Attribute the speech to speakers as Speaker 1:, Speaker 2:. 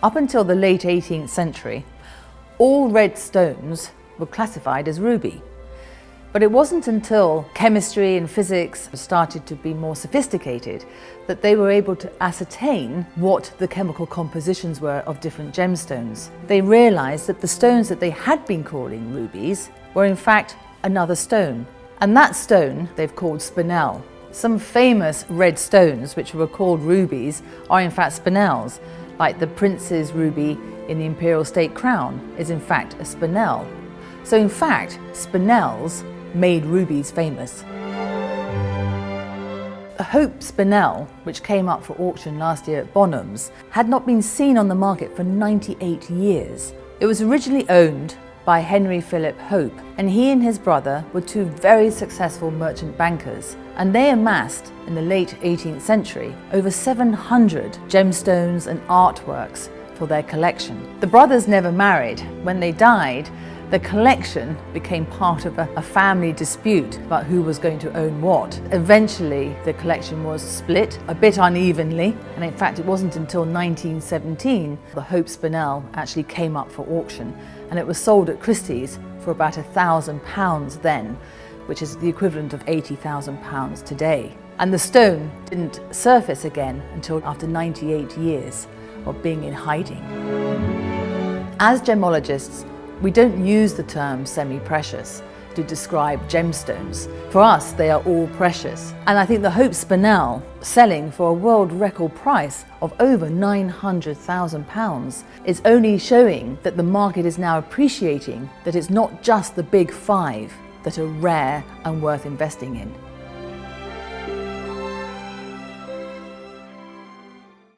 Speaker 1: Up until the late 18th century, all red stones were classified as ruby. But it wasn't until chemistry and physics started to be more sophisticated that they were able to ascertain what the chemical compositions were of different gemstones. They realized that the stones that they had been calling rubies were in fact another stone. And that stone they've called spinel. Some famous red stones which were called rubies are in fact spinels, like the prince's ruby in the imperial state crown is in fact a spinel. So in fact, spinels made rubies famous. The Hope Spinel, which came up for auction last year at Bonhams, had not been seen on the market for 98 years. It was originally owned by Henry Philip Hope, and he and his brother were two very successful merchant bankers, and they amassed in the late 18th century over 700 gemstones and artworks for their collection. The brothers never married. When they died, the collection became part of a family dispute about who was going to own what. Eventually, the collection was split a bit unevenly, and in fact, it wasn't until 1917 the Hope Spinel actually came up for auction, and it was sold at Christie's for about £1,000 then, which is the equivalent of £80,000 today. And the stone didn't surface again until after 98 years of being in hiding. As gemologists, we don't use the term semi-precious to describe gemstones. For us, they are all precious. And I think the Hope Spinel, selling for a world record price of over £900,000, is only showing that the market is now appreciating that it's not just the big five that are rare and worth investing in.